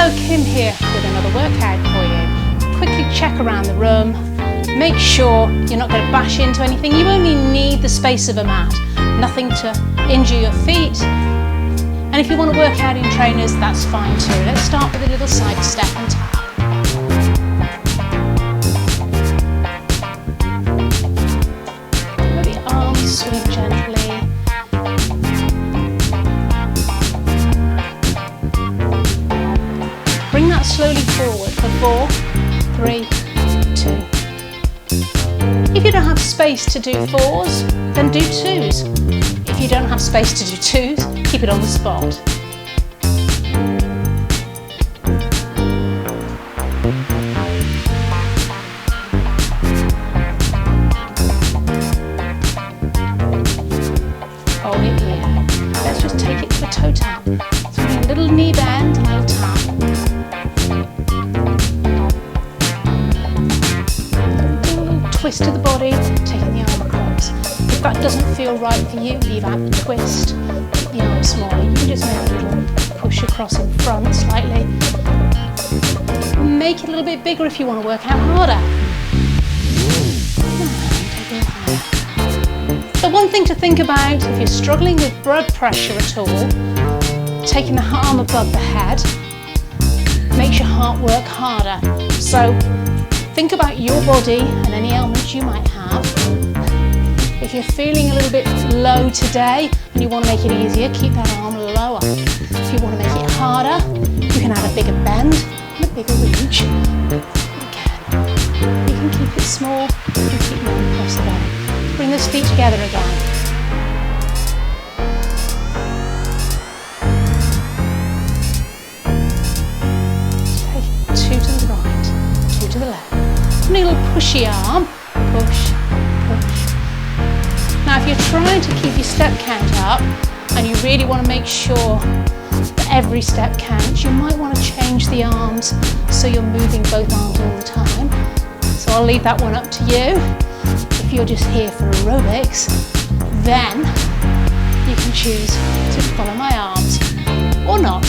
Hello, Kim here with another workout for you. Quickly check around the room. Make sure you're not going to bash into anything. You only need the space of a mat, nothing to injure your feet. And if you want to work out in trainers, that's fine too. Let's start with a little side step and tap. Let the arms swing gently. Bring that slowly forward for 4, 3, 2. If you don't have space to do 4s, then do 2s. If you don't have space to do 2s, keep it on the spot. Hold it here. Let's just take it to a toe tap. So a little knee bend, a little tap. Twist to the body, taking the arm across. If that doesn't feel right for you, leave out the twist. Keep the arm smaller. You can just make a little push across in front slightly. Make it a little bit bigger if you want to work out harder. The one thing to think about if you're struggling with blood pressure at all, taking the arm above the head makes your heart work harder. So think about your body and any ailments you might have. If you're feeling a little bit low today and you want to make it easier, keep that arm lower. If you want to make it harder, you can add a bigger bend and a bigger reach. Again, you can keep it small, you can keep moving across the body. Bring those feet together again. Take 2 to the right, 2 to the left. A little pushy arm, push, push. Now if you're trying to keep your step count up and you really want to make sure that every step counts, you might want to change the arms so you're moving both arms all the time. So I'll leave that one up to you. If you're just here for aerobics, then you can choose to follow my arms or not.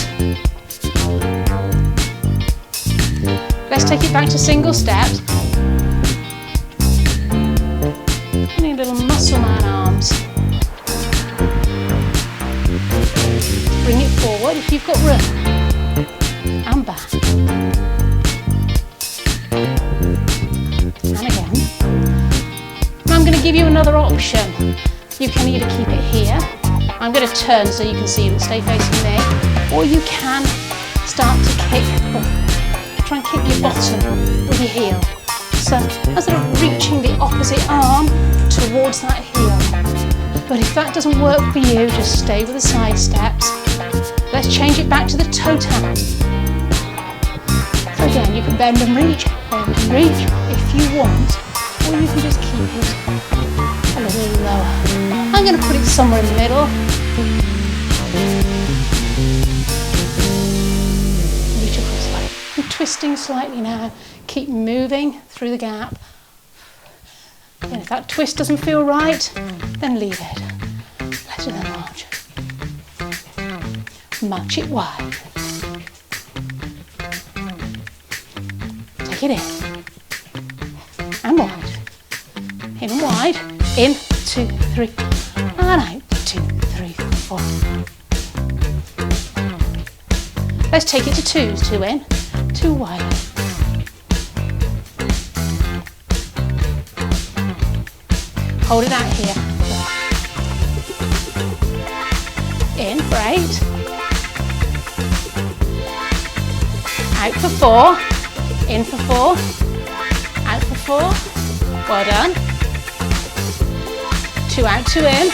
Let's take it back to single steps. Any little muscle man arms. Bring it forward if you've got room. And back. And again. Now I'm going to give you another option. You can either keep it here. I'm going to turn so you can see it, stay facing me. Or you can start to kick. Try and kick your bottom with your heel. So I'm sort of reaching the opposite arm towards that heel. But if that doesn't work for you, just stay with the side steps. Let's change it back to the toe tap. So again, you can bend and reach if you want, or you can just keep it a little lower. I'm going to put it somewhere in the middle. Reach across like I'm twisting slightly now. Keep moving through the gap. And if that twist doesn't feel right, then leave it. Let it enlarge. March it wide. Take it in. And wide. In and wide. In, 2, 3. And out, 2, 3, 4. Let's take it to 2s. 2 in, 2 wide. Hold it out here. In for 8. Out for 4. In for 4. Out for 4. Well done. 2 out, 2 in.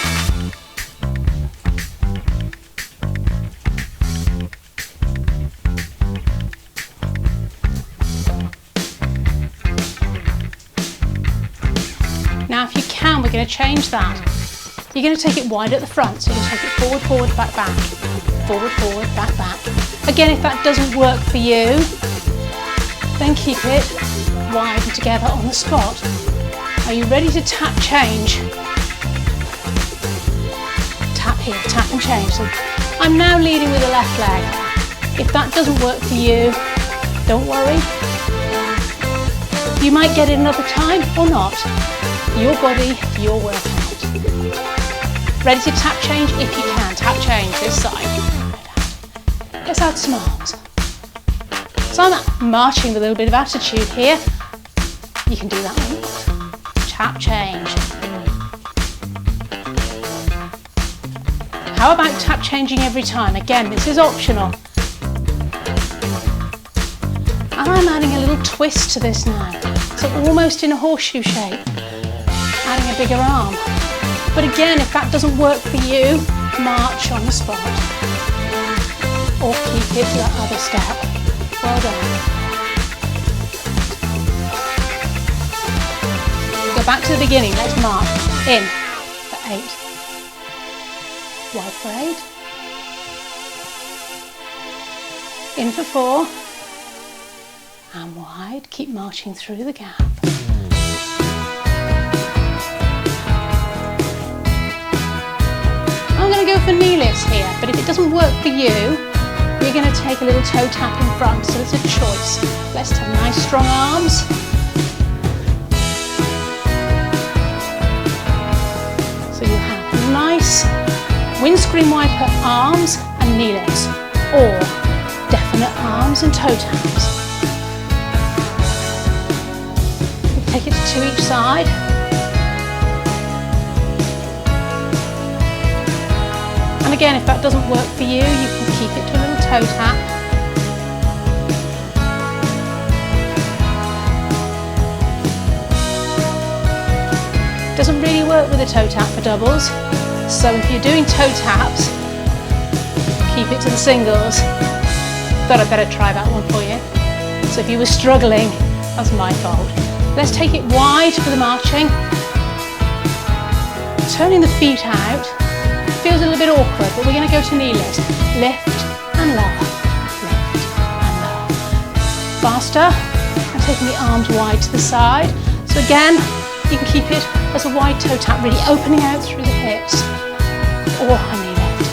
Now if you can, we're going to change that. You're going to take it wide at the front, so you're going to take it forward, forward, back, back. Forward, forward, back, back. Again, if that doesn't work for you, then keep it wide and together on the spot. Are you ready to tap change? Tap here, tap and change. So I'm now leading with the left leg. If that doesn't work for you, don't worry. You might get it another time or not. Your body, your workout. Ready to tap change? If you can, tap change this side. Let's add some arms. So I'm marching with a little bit of attitude here. You can do that one. Tap change. How about tap changing every time? Again, this is optional. And I'm adding a little twist to this now. So almost in a horseshoe shape. Adding a bigger arm. But again, if that doesn't work for you, march on the spot. Or keep it to that other step. Well done. Go back to the beginning. Let's march. In for 8. Wide for 8. In for 4. And wide. Keep marching through the gap. I'm going to go for knee lifts here, but if it doesn't work for you, you're going to take a little toe tap in front, so it's a choice. Let's have nice strong arms. So you have nice windscreen wiper arms and knee lifts, or definite arms and toe taps. Take it to each side. And again, if that doesn't work for you, you can keep it to a little toe tap. Doesn't really work with a toe tap for doubles. So if you're doing toe taps, keep it to the singles. Thought I'd better try that one for you. So if you were struggling, that's my fault. Let's take it wide for the marching. Turning the feet out. Feels a little bit awkward, but we're going to go to knee lifts. Lift and lower. Lift and lower. Faster. And taking the arms wide to the side. So again, you can keep it as a wide toe tap, really opening out through the hips. Or a knee lift.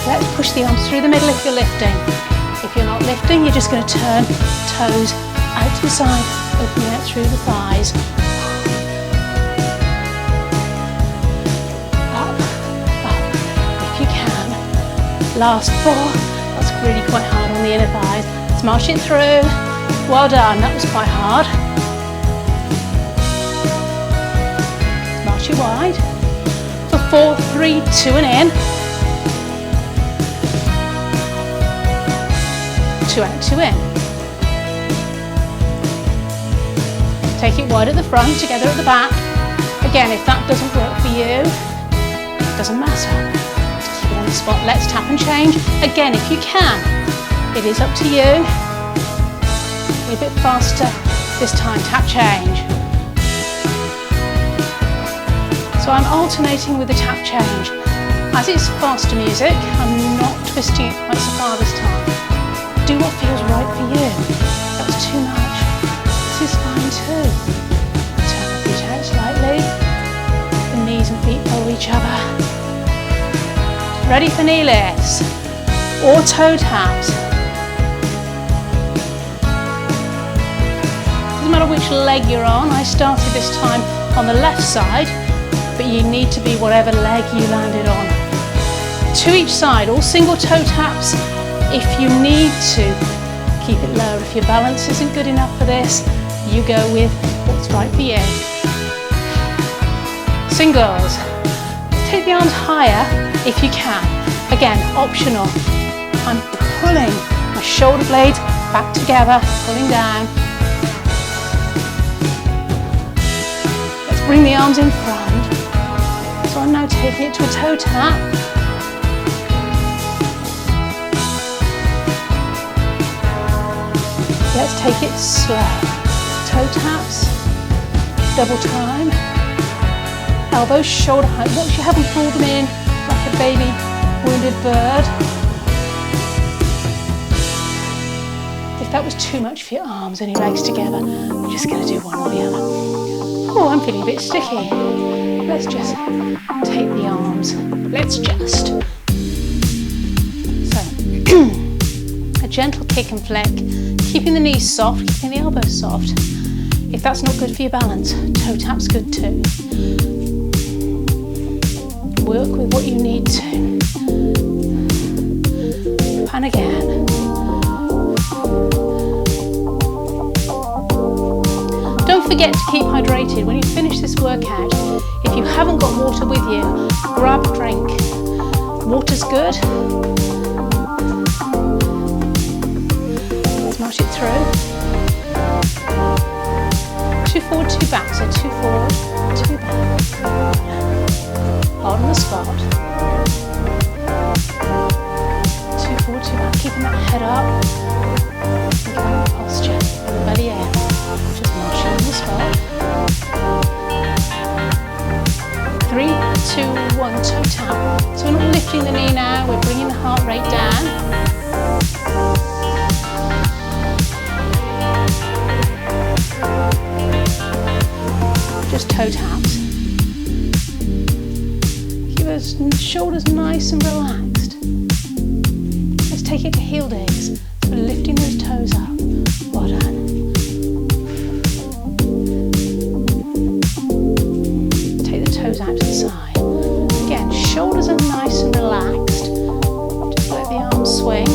Let's push the arms through the middle if you're lifting. If you're not lifting, you're just going to turn toes out to the side, opening out through the thighs. Last 4, that's really quite hard on the inner thighs. Let's march it through. Well done, that was quite hard. March it wide. For 4, 3, 2 and in. 2 out, 2 in. Take it wide at the front, together at the back. Again, if that doesn't work for you, it doesn't matter. On the spot. Let's tap and change. Again, if you can. It is up to you. Be a bit faster this time. Tap change. So I'm alternating with the tap change. As it's faster music, I'm not twisting it quite so far this time. Do what feels right for you. That was too much. This is fine too. Turn the feet out slightly. The knees and feet follow each other. Ready for knee lifts or toe taps. Doesn't matter which leg you're on. I started this time on the left side, but you need to be whatever leg you landed on. To each side, all single toe taps. If you need to, keep it lower. If your balance isn't good enough for this, you go with what's right for you. Singles. Take the arms higher if you can. Again, optional. I'm pulling my shoulder blades back together, pulling down. Let's bring the arms in front. So I'm now taking it to a toe tap. Let's take it slow. Toe taps, double time. Elbows shoulder height. Watch you haven't pulled them in like a baby wounded bird. If that was too much for your arms and your legs together, we're just going to do one or the other. Oh, I'm feeling a bit sticky. Let's just take the arms. Let's just. So, gentle kick and flick, keeping the knees soft, keeping the elbows soft. If that's not good for your balance, toe tap's good too. Work with what you need to. And again. Don't forget to keep hydrated. When you finish this workout, if you haven't got water with you, grab a drink. Water's good. Smash it through. 2 forward, 2 back. So 2 forward, 2 back. Hold on the spot. 2 forward, 2 back. Keeping that head up. Think about the posture. The belly in. Just marching on the spot. 3, 2, 1, toe tap. So we're not lifting the knee now, we're bringing the heart rate down. Just toe taps. Keep those shoulders nice and relaxed. Let's take it to heel digs. So we're lifting those toes up. Well done. Toes out to the side. Again, shoulders are nice and relaxed. Just let the arms swing.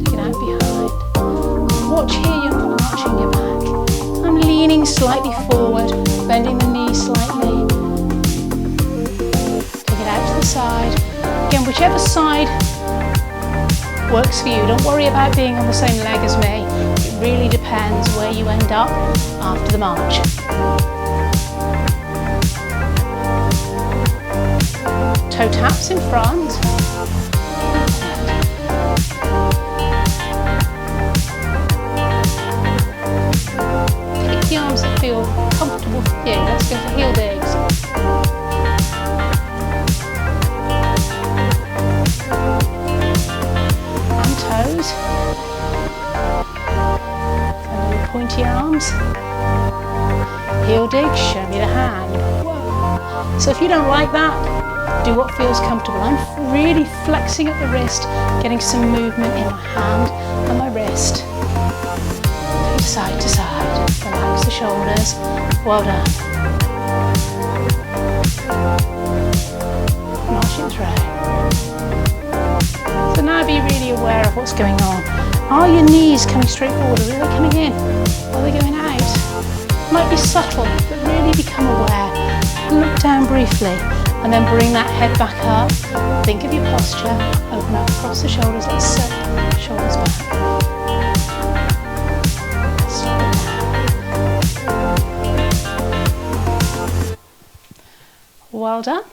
Take it out behind. Watch here, you're not arching your back. I'm leaning slightly forward, bending the knee slightly. Take it out to the side. Again, whichever side works for you. Don't worry about being on the same leg as me. It really depends where you end up after the march. Toe taps in front. Pick the arms that feel comfortable for you. Let's go for heel digs. And toes. And then pointy arms. Heel dig, show me the hand. Whoa. So if you don't like that, do what feels comfortable. I'm really flexing at the wrist, getting some movement in my hand and my wrist. Take side to side. Relax the shoulders. Well done. Marching through. So now be really aware of what's going on. Are your knees coming straight forward? Are they coming in? Or are they going out? Might be subtle, but really become aware. Look down briefly. And then bring that head back up. Think of your posture. Open up across the shoulders. Let's circle shoulders back. Slow down. Well done.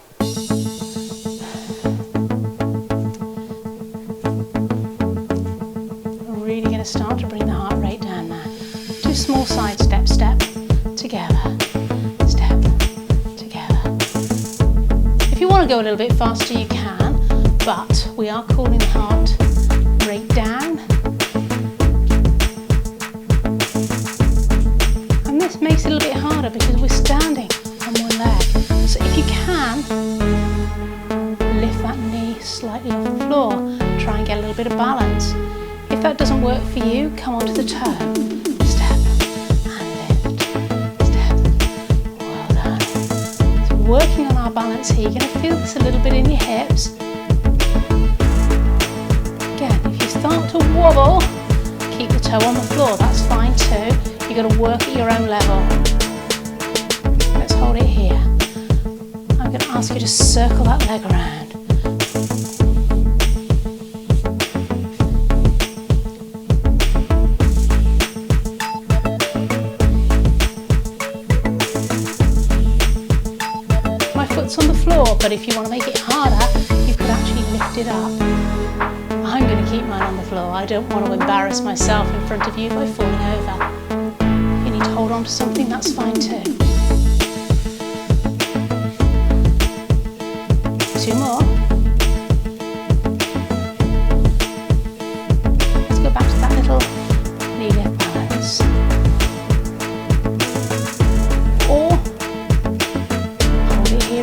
We're really going to start to bring the heart rate down now. 2 small side steps. Step together. If you want to go a little bit faster, you can, but we are cooling the heart rate down. And this makes it a little bit harder because we're standing on one leg. So if you can, lift that knee slightly off the floor. Try and get a little bit of balance. If that doesn't work for you, come onto the toe. Working on our balance here, you're going to feel this a little bit in your hips. Again, if you start to wobble, keep the toe on the floor, that's fine too. You've got to work at your own level. Let's hold it here. I'm going to ask you to circle that leg around. On the floor, but if you want to make it harder, you could actually lift it up. I'm going to keep mine on the floor. I don't want to embarrass myself in front of you by falling over. If you need to hold on to something, that's fine too. 2 more. Let's go back to that little knee lift balance. Or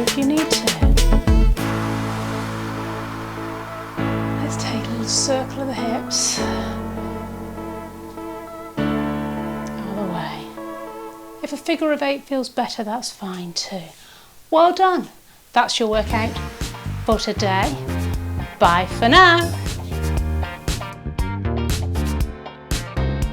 if you need to. Let's take Circle of the hips. Other way. If a figure of 8 feels better, that's fine too. Well done. That's your workout for today. Bye for now.